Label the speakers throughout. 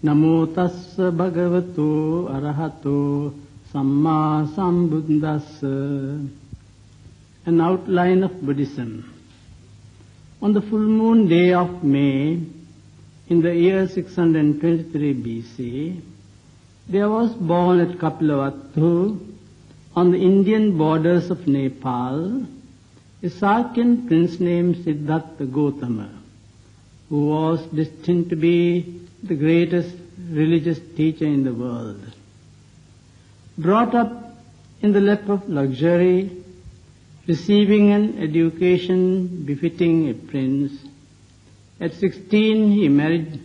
Speaker 1: Namo tassa bhagavato arahato samma sambuddhassa. An outline of Buddhism. On the full moon day of May, in the year 623 BC, there was born at Kapilavatthu, on the Indian borders of Nepal, a Sakyan prince named Siddhartha Gautama, who was destined to be the greatest religious teacher in the world. Brought up in the lap of luxury, receiving an education befitting a prince, at 16 he married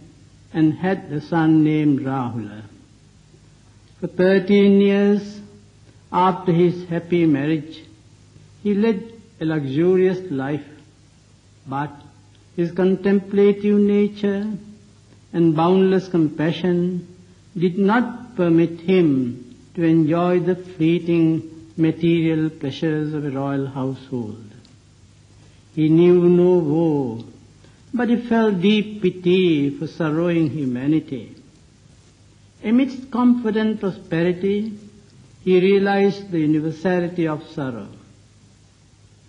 Speaker 1: and had a son named Rahula. For 13 years after his happy marriage, he led a luxurious life, but his contemplative nature and boundless compassion did not permit him to enjoy the fleeting material pleasures of a royal household. He knew no woe, but he felt deep pity for sorrowing humanity. Amidst comfort and prosperity, he realized the universality of sorrow.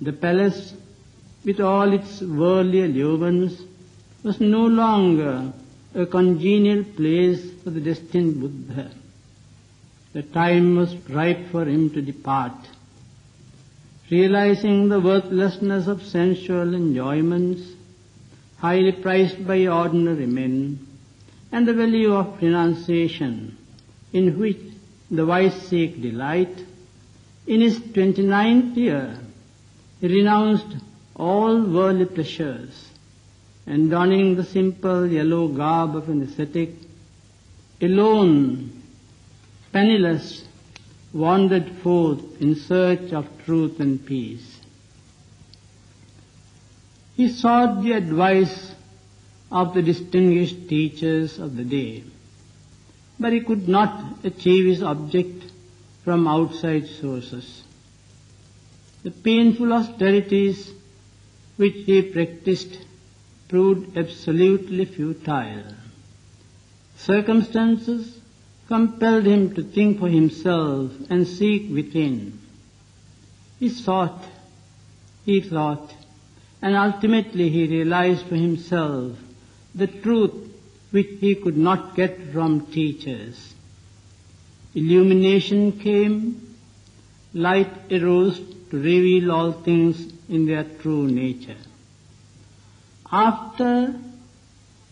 Speaker 1: The palace, with all its worldly allurements, was no longer a congenial place for the destined Buddha. The time was ripe for him to depart. Realizing the worthlessness of sensual enjoyments, highly prized by ordinary men, and the value of renunciation, in which the wise seek delight, in his 29th year, he renounced all worldly pleasures, and donning the simple yellow garb of an ascetic, alone, penniless, wandered forth in search of truth and peace. He sought the advice of the distinguished teachers of the day, but he could not achieve his object from outside sources. The painful austerities which he practiced proved absolutely futile. Circumstances compelled him to think for himself and seek within. He sought, he thought, and ultimately he realized for himself the truth which he could not get from teachers. Illumination came, light arose to reveal all things in their true nature. After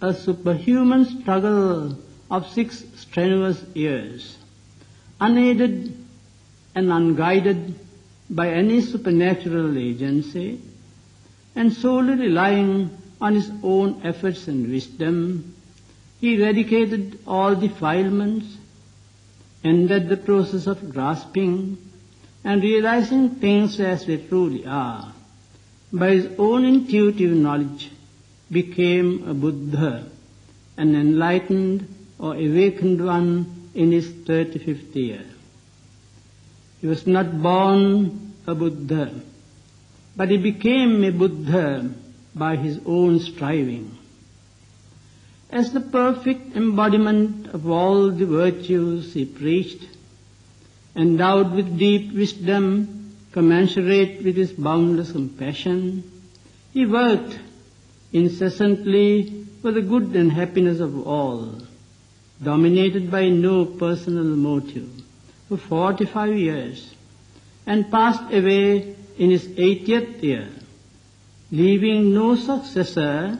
Speaker 1: a superhuman struggle of 6 strenuous years, unaided and unguided by any supernatural agency, and solely relying on his own efforts and wisdom, he eradicated all defilements, ended the process of grasping and realizing things as they truly are. By his own intuitive knowledge, became a Buddha, an enlightened or awakened one in his 35th year. He was not born a Buddha, but he became a Buddha by his own striving. As the perfect embodiment of all the virtues he preached, endowed with deep wisdom commensurate with his boundless compassion, he worked incessantly for the good and happiness of all, dominated by no personal motive, for 45 years, and passed away in his 80th year, leaving no successor,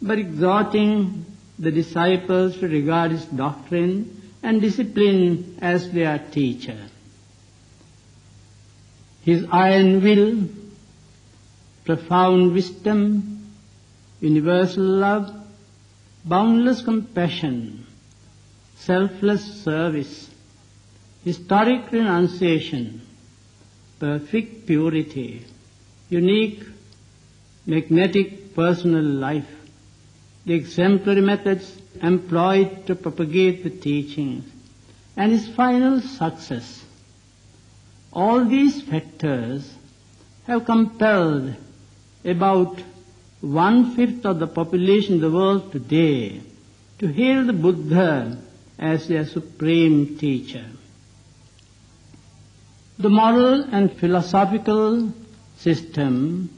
Speaker 1: but exhorting the disciples to regard his doctrine and discipline as their teacher. His iron will, profound wisdom, universal love, boundless compassion, selfless service, historic renunciation, perfect purity, unique, magnetic personal life, the exemplary methods employed to propagate the teachings, and his final success. All these factors have compelled about 1/5 of the population of the world today to hail the Buddha as their supreme teacher. The moral and philosophical system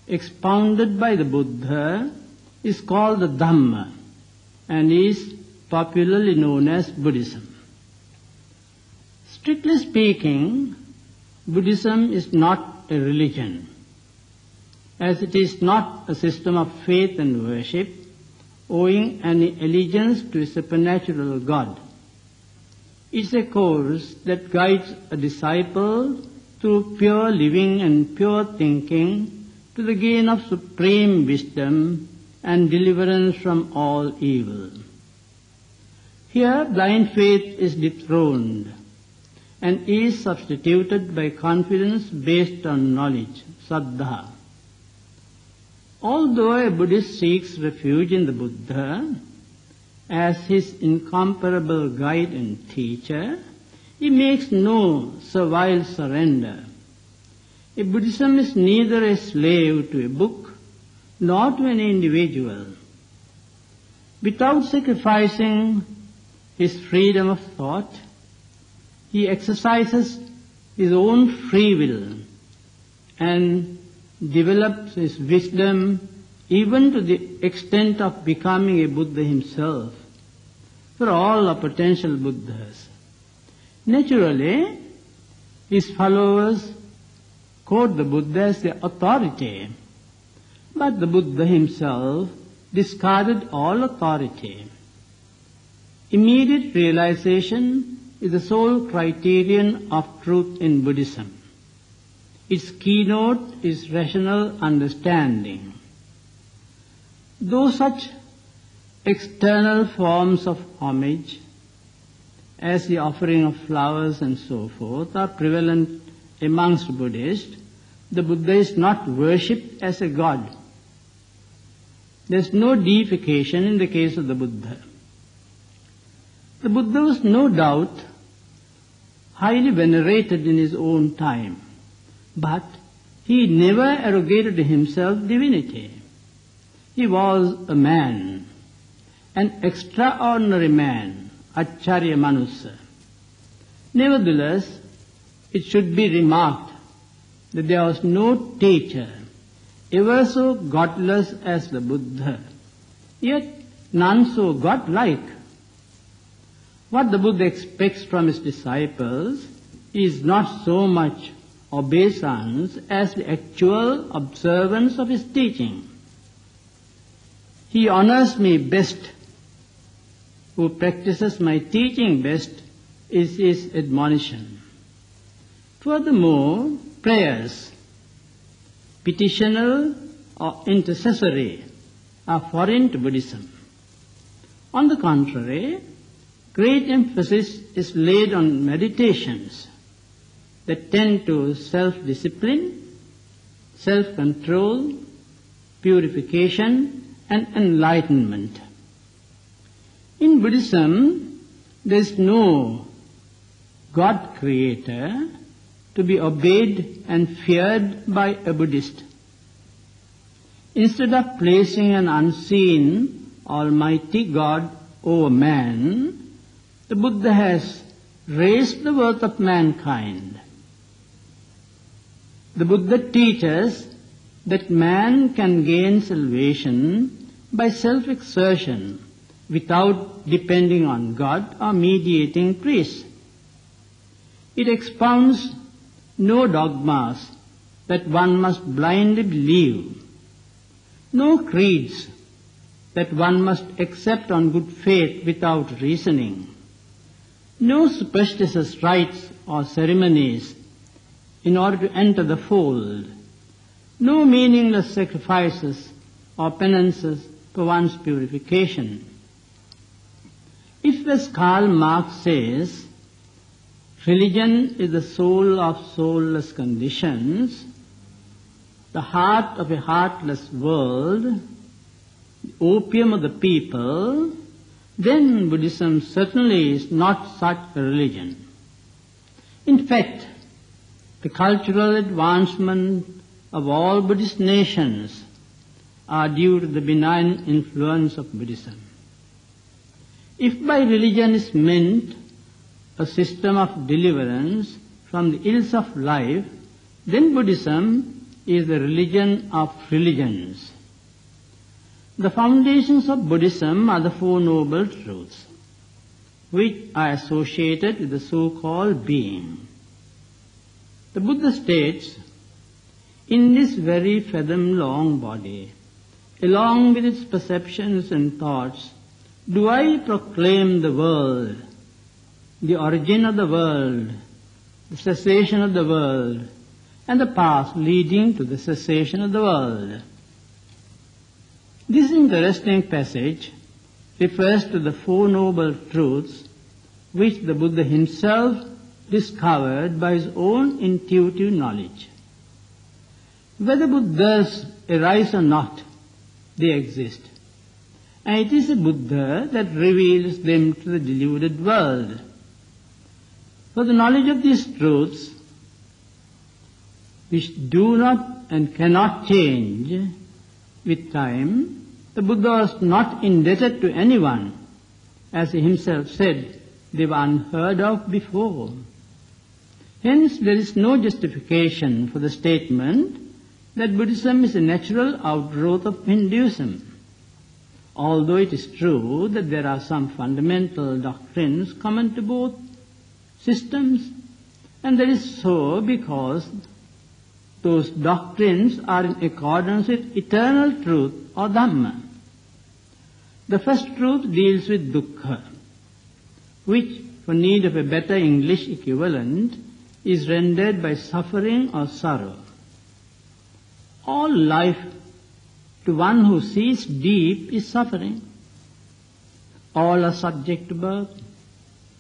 Speaker 1: expounded by the Buddha is called the Dhamma and is popularly known as Buddhism. Strictly speaking, Buddhism is not a religion, as it is not a system of faith and worship owing any allegiance to a supernatural God. It is a course that guides a disciple through pure living and pure thinking to the gain of supreme wisdom and deliverance from all evil. Here blind faith is dethroned and is substituted by confidence based on knowledge, saddha. Although a Buddhist seeks refuge in the Buddha as his incomparable guide and teacher, he makes no servile surrender. A Buddhism is neither a slave to a book nor to an individual. Without sacrificing his freedom of thought, he exercises his own free will and develops his wisdom even to the extent of becoming a Buddha himself. For all are potential Buddhas. Naturally, his followers quote the Buddha as their authority, but the Buddha himself discarded all authority. Immediate realization is the sole criterion of truth in Buddhism. Its keynote is rational understanding. Though such external forms of homage as the offering of flowers and so forth are prevalent amongst Buddhists, the Buddha is not worshipped as a god. There is no deification in the case of the Buddha. The Buddha was no doubt highly venerated in his own time, but he never arrogated to himself divinity. He was a man, an extraordinary man, Acharya Manusa. Nevertheless, it should be remarked that there was no teacher ever so godless as the Buddha, yet none so godlike. What the Buddha expects from his disciples is not so much obeisance as the actual observance of his teaching. He honors me best. Who practices my teaching best is his admonition. Furthermore, prayers, petitional or intercessory, are foreign to Buddhism. On the contrary, great emphasis is laid on meditations that tend to self-discipline, self-control, purification, and enlightenment. In Buddhism, there is no God creator to be obeyed and feared by a Buddhist. Instead of placing an unseen Almighty God over man, the Buddha has raised the worth of mankind. The Buddha teaches that man can gain salvation by self-exertion without depending on God or mediating priest. It expounds no dogmas that one must blindly believe, no creeds that one must accept on good faith without reasoning, no superstitious rites or ceremonies in order to enter the fold, no meaningless sacrifices or penances for one's purification. If, as Karl Marx says, religion is the soul of soulless conditions, the heart of a heartless world, the opium of the people, then Buddhism certainly is not such a religion. In fact, the cultural advancement of all Buddhist nations are due to the benign influence of Buddhism. If by religion is meant a system of deliverance from the ills of life, then Buddhism is the religion of religions. The foundations of Buddhism are the Four Noble Truths, which are associated with the so-called being. The Buddha states, in this very fathom-long body, along with its perceptions and thoughts, do I proclaim the world, the origin of the world, the cessation of the world, and the path leading to the cessation of the world. This interesting passage refers to the Four Noble Truths which the Buddha himself discovered by his own intuitive knowledge. Whether Buddhas arise or not, they exist. And it is a Buddha that reveals them to the deluded world. For the knowledge of these truths, which do not and cannot change with time, the Buddha was not indebted to anyone. As he himself said, they were unheard of before. Hence, there is no justification for the statement that Buddhism is a natural outgrowth of Hinduism. Although it is true that there are some fundamental doctrines common to both systems, and that is so because those doctrines are in accordance with eternal truth or Dhamma. The first truth deals with dukkha, which, for need of a better English equivalent, is rendered by suffering or sorrow. All life, to one who sees deep, is suffering. All are subject to birth,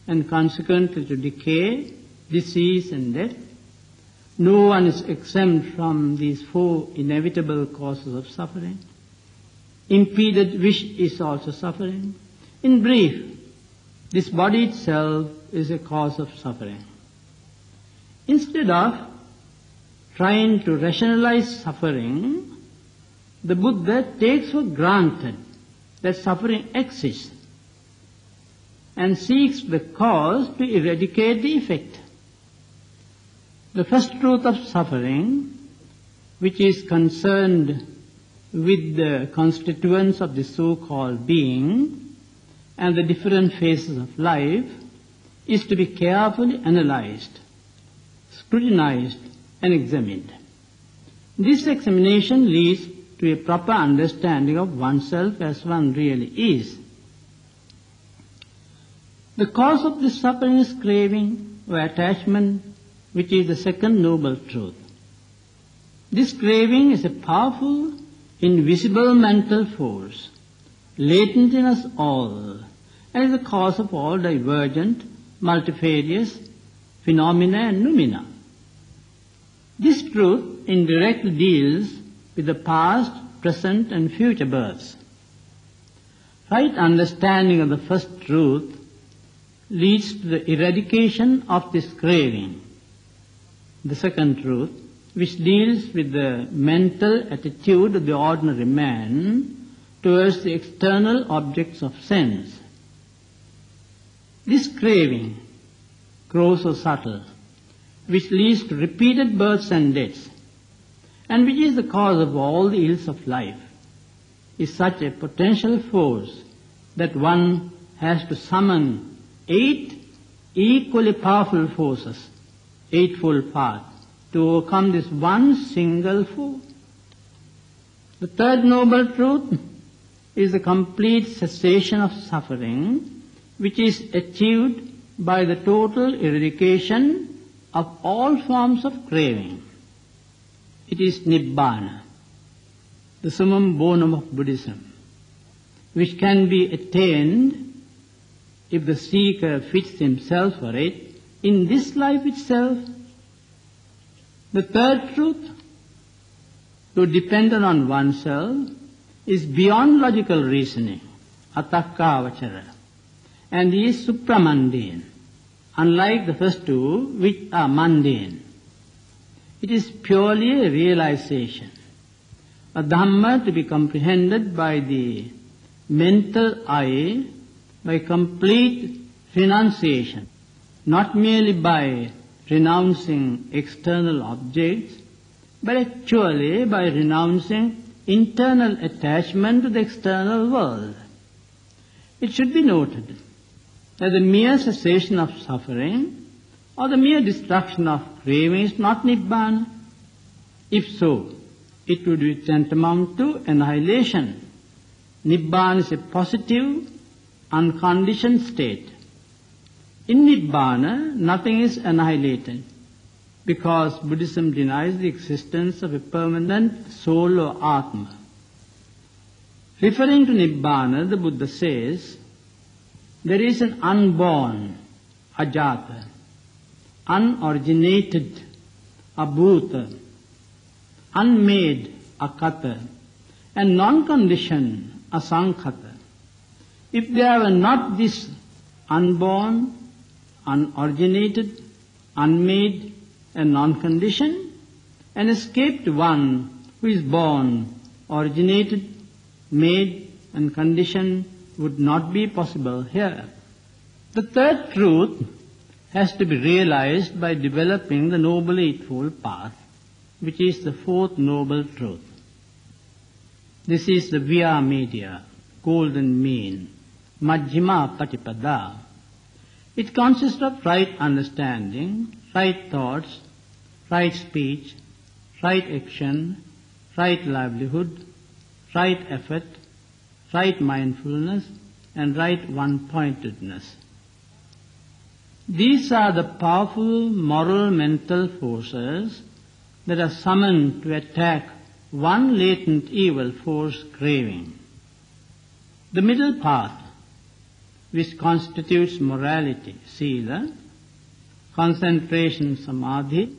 Speaker 1: and consequently to decay, disease and death. No one is exempt from these four inevitable causes of suffering. Impeded wish is also suffering. In brief, this body itself is a cause of suffering. Instead of trying to rationalize suffering, the Buddha takes for granted that suffering exists and seeks the cause to eradicate the effect. The first truth of suffering, which is concerned with the constituents of the so-called being and the different phases of life, is to be carefully analyzed, scrutinized and examined. This examination leads to a proper understanding of oneself as one really is. The cause of this suffering is craving or attachment, which is the second noble truth. This craving is a powerful, invisible mental force, latent in us all, and is the cause of all divergent, multifarious phenomena and noumena. This truth indirectly deals with the past, present and future births. Right understanding of the first truth leads to the eradication of this craving. The second truth, which deals with the mental attitude of the ordinary man towards the external objects of sense. This craving grows so subtle, which leads to repeated births and deaths, and which is the cause of all the ills of life, is such a potential force that one has to summon 8 equally powerful forces, Eightfold Path, to overcome this one single foe. The third noble truth is the complete cessation of suffering, which is achieved by the total eradication of all forms of craving. It is Nibbana, the summum bonum of Buddhism, which can be attained if the seeker fits himself for it in this life itself. The third truth, though dependent on oneself, is beyond logical reasoning, atakkavachara, and is supramundane, unlike the first two, which are mundane. It is purely a realization, a Dhamma to be comprehended by the mental eye by complete renunciation, not merely by renouncing external objects, but actually by renouncing internal attachment to the external world. It should be noted that the mere cessation of suffering or the mere destruction of craving is not Nibbana. If so, it would be tantamount to annihilation. Nibbana is a positive, unconditioned state. In Nibbana, nothing is annihilated, because Buddhism denies the existence of a permanent soul or Atma. Referring to Nibbana, the Buddha says, there is an unborn, ajata, unoriginated, abhuta, unmade, akata, and non-conditioned, asankhata. If there were not this unborn, unoriginated, unmade, and non-conditioned, an escaped one who is born, originated, made, and conditioned would not be possible here. The third truth has to be realized by developing the Noble Eightfold Path, which is the fourth noble truth. This is the Via Media, golden mean, Majjhima Patipada. It consists of right understanding, right thoughts, right speech, right action, right livelihood, right effort, right mindfulness, and right one-pointedness. These are the powerful moral mental forces that are summoned to attack one latent evil force, craving. The middle path, which constitutes morality, sila, concentration, samadhi,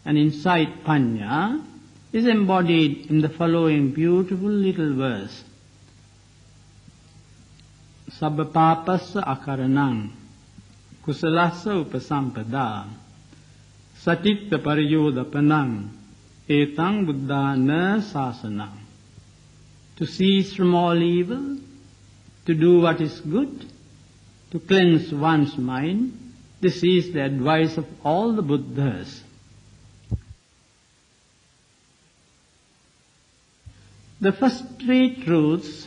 Speaker 1: and insight, panya, is embodied in the following beautiful little verse. Sabba papassa akaranam, kusalassa upasampada, satitta pariyodapanam, etang buddhana sasanam. To cease from all evil, to do what is good, to cleanse one's mind, this is the advice of all the Buddhas. The first three truths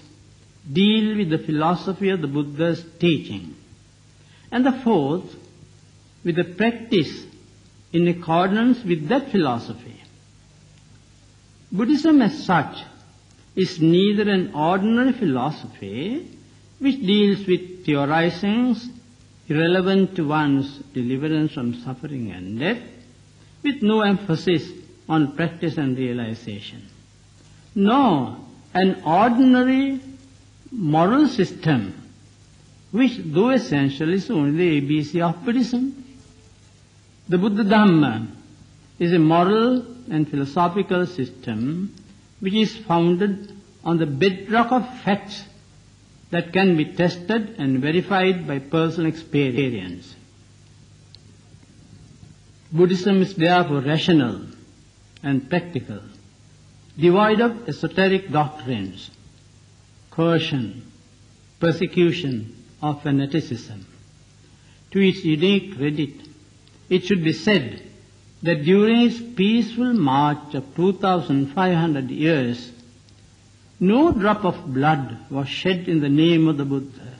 Speaker 1: deal with the philosophy of the Buddha's teaching, and the fourth with the practice in accordance with that philosophy. Buddhism as such is neither an ordinary philosophy which deals with theorizings irrelevant to one's deliverance from suffering and death, with no emphasis on practice and realization. No, an ordinary moral system, which though essential is only the ABC of Buddhism. The Buddha Dhamma is a moral and philosophical system which is founded on the bedrock of facts that can be tested and verified by personal experience. Buddhism is therefore rational and practical, devoid of esoteric doctrines, coercion, persecution, or fanaticism. To its unique credit, it should be said that during its peaceful march of 2,500 years, no drop of blood was shed in the name of the Buddha,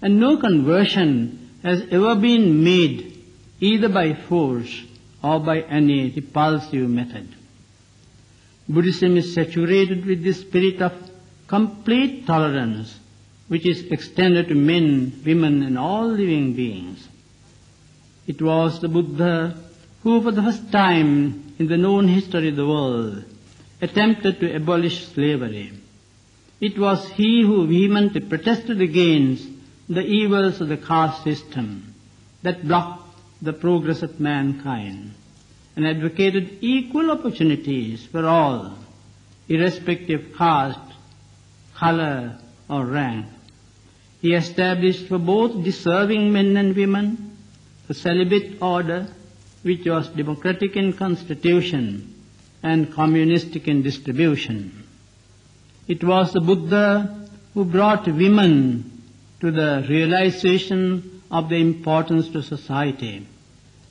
Speaker 1: and no conversion has ever been made either by force or by any repulsive method. Buddhism is saturated with the spirit of complete tolerance, which is extended to men, women, and all living beings. It was the Buddha who, for the first time in the known history of the world, attempted to abolish slavery. It was he who vehemently protested against the evils of the caste system that blocked the progress of mankind, and advocated equal opportunities for all, irrespective of caste, color, or rank. He established for both deserving men and women a celibate order which was democratic in constitution and communistic in distribution. It was the Buddha who brought women to the realization of their importance to society.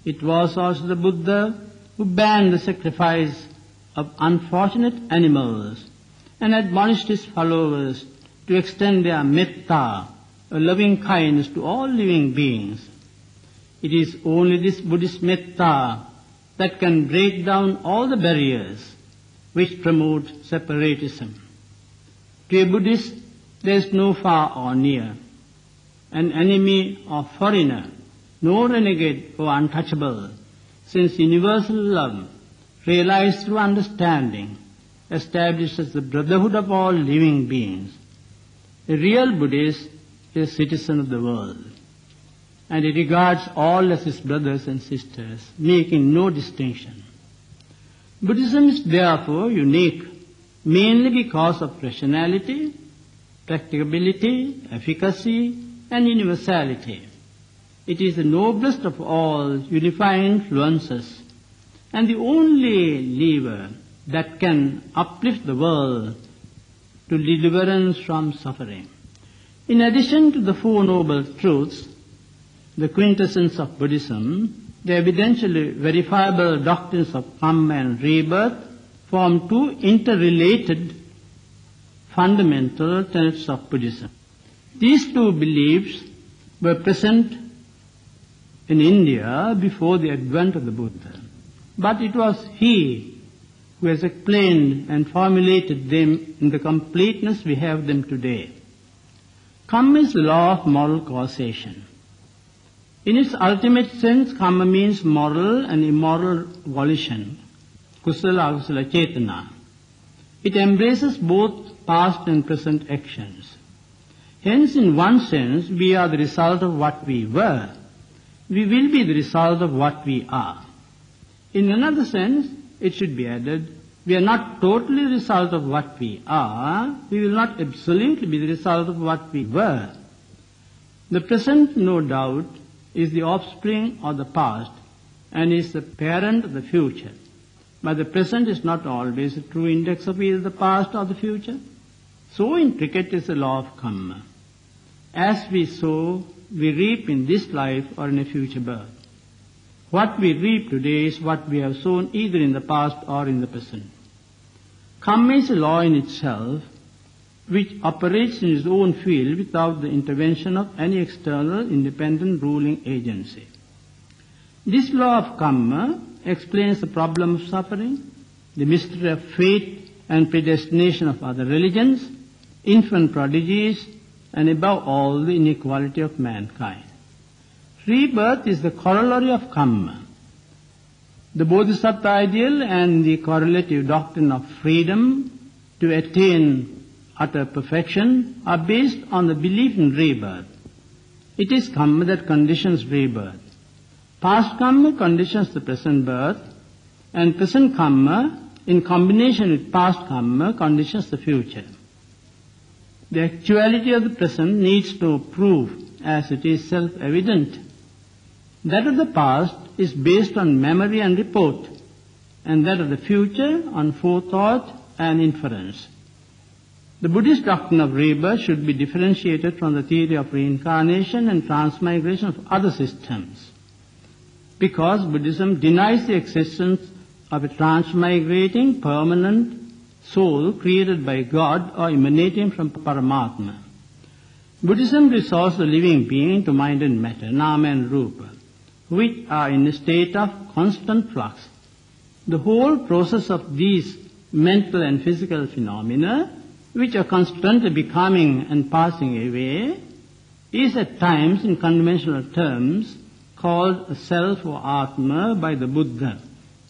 Speaker 1: It was also the Buddha who banned the sacrifice of unfortunate animals and admonished his followers to extend their metta, a loving kindness to all living beings. It is only this Buddhist metta that can break down all the barriers which promote separatism. To a Buddhist, there is no far or near, an enemy or foreigner, no renegade or untouchable, since universal love, realized through understanding, establishes the brotherhood of all living beings. A real Buddhist is a citizen of the world, and he regards all as his brothers and sisters, making no distinction. Buddhism is therefore unique, mainly because of rationality, practicability, efficacy, and universality. It is the noblest of all unifying influences, and the only lever that can uplift the world to deliverance from suffering. In addition to the Four Noble Truths, the quintessence of Buddhism, the evidentially verifiable doctrines of karma and rebirth form two interrelated fundamental tenets of Buddhism. These two beliefs were present in India before the advent of the Buddha, but it was he who has explained and formulated them in the completeness we have them today. Karma is the law of moral causation. In its ultimate sense, karma means moral and immoral volition, kusala akusala chetana. It embraces both past and present actions. Hence, in one sense, we are the result of what we were. We will be the result of what we are. In another sense, it should be added, we are not totally the result of what we are. We will not absolutely be the result of what we were. The present, no doubt, is the offspring of the past and is the parent of the future. But the present is not always a true index of either the past or the future. So intricate is the law of karma. As we sow, we reap in this life or in a future birth. What we reap today is what we have sown either in the past or in the present. Karma is a law in itself, which operates in its own field without the intervention of any external independent ruling agency. This law of karma explains the problem of suffering, the mystery of fate and predestination of other religions, infant prodigies, and above all the inequality of mankind. Rebirth is the corollary of karma. The Bodhisattva ideal and the correlative doctrine of freedom to attain utter perfection are based on the belief in rebirth. It is karma that conditions rebirth. Past karma conditions the present birth, and present karma, in combination with past karma, conditions the future. The actuality of the present needs no proof, as it is self-evident. That of the past is based on memory and report, and that of the future on forethought and inference. The Buddhist doctrine of rebirth should be differentiated from the theory of reincarnation and transmigration of other systems, because Buddhism denies the existence of a transmigrating permanent soul created by God or emanating from Paramatma. Buddhism resolves the living being into mind and matter, nama and rupa, which are in a state of constant flux. The whole process of these mental and physical phenomena, which are constantly becoming and passing away, is at times, in conventional terms, called a self or Atma by the Buddha.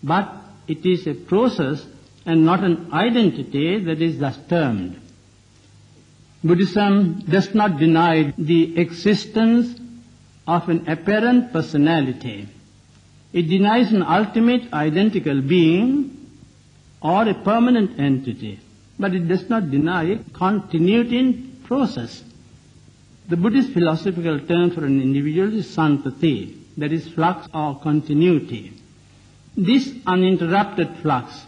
Speaker 1: But it is a process and not an identity that is thus termed. Buddhism does not deny the existence of an apparent personality. It denies an ultimate identical being or a permanent entity, but it does not deny continuity in process. The Buddhist philosophical term for an individual is santati, that is flux or continuity. This uninterrupted flux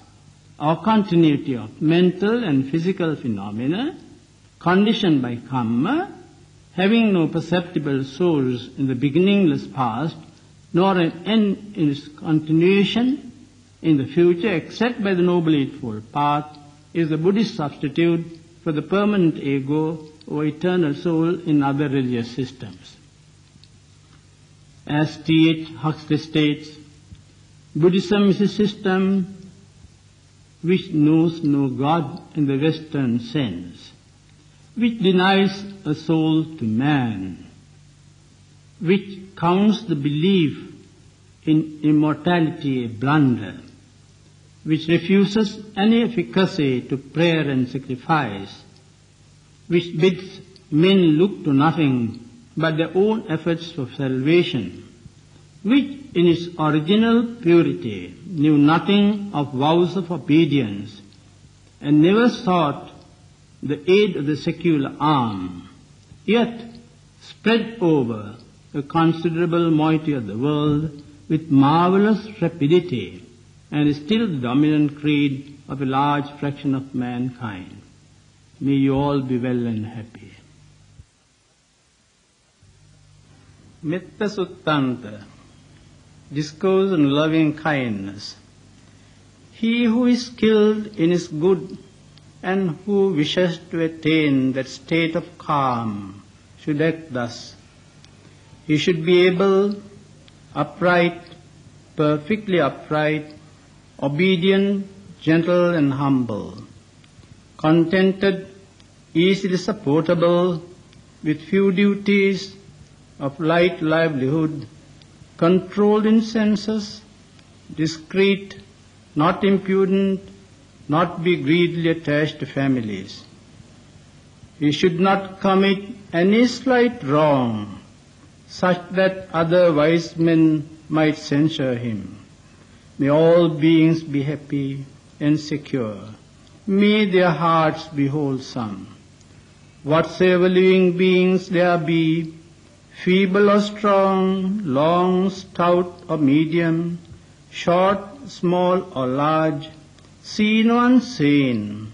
Speaker 1: or continuity of mental and physical phenomena, conditioned by karma, having no perceptible source in the beginningless past, nor an end in its continuation in the future except by the Noble Eightfold Path, is the Buddhist substitute for the permanent ego or eternal soul in other religious systems. As T.H. Huxley states, Buddhism is a system which knows no God in the Western sense, which denies a soul to man, which counts the belief in immortality a blunder, which refuses any efficacy to prayer and sacrifice, which bids men look to nothing but their own efforts for salvation, which in its original purity knew nothing of vows of obedience and never sought the aid of the secular arm, yet spread over a considerable moiety of the world with marvelous rapidity, and is still the dominant creed of a large fraction of mankind. May you all be well and happy. Metta Suttanta, Discourse on Loving Kindness. He who is skilled in his good and who wishes to attain that state of calm should act thus. He should be able, upright, perfectly upright, obedient, gentle and humble, contented, easily supportable, with few duties, of light livelihood, controlled in senses, discreet, not impudent, not be greedily attached to families. He should not commit any slight wrong, such that other wise men might censure him. May all beings be happy and secure. May their hearts be wholesome. Whatsoever living beings there be, feeble or strong, long, stout or medium, short, small or large, seen or unseen,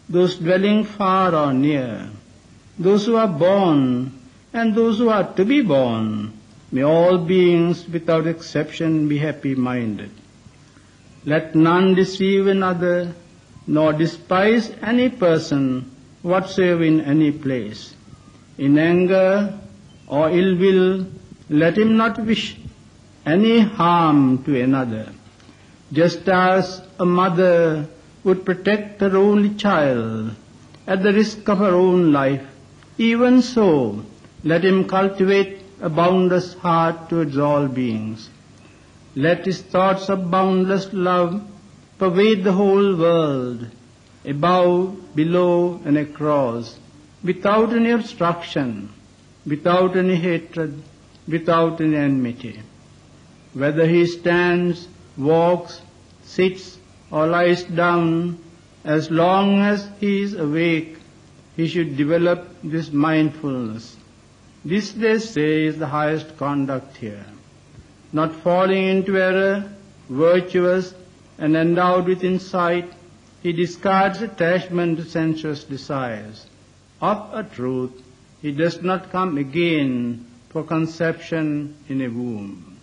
Speaker 1: those dwelling far or near, those who are born and those who are to be born, may all beings without exception be happy-minded. Let none deceive another, nor despise any person whatsoever in any place. In anger or ill will, let him not wish any harm to another. Just as a mother would protect her only child at the risk of her own life, even so let him cultivate a boundless heart towards all beings. Let his thoughts of boundless love pervade the whole world, above, below, and across, without any obstruction, without any hatred, without any enmity. Whether he stands, walks, sits, or lies down, as long as he is awake, he should develop this mindfulness. This, they say, is the highest conduct here. Not falling into error, virtuous and endowed with insight, he discards attachment to sensuous desires. Of a truth, he does not come again for conception in a womb.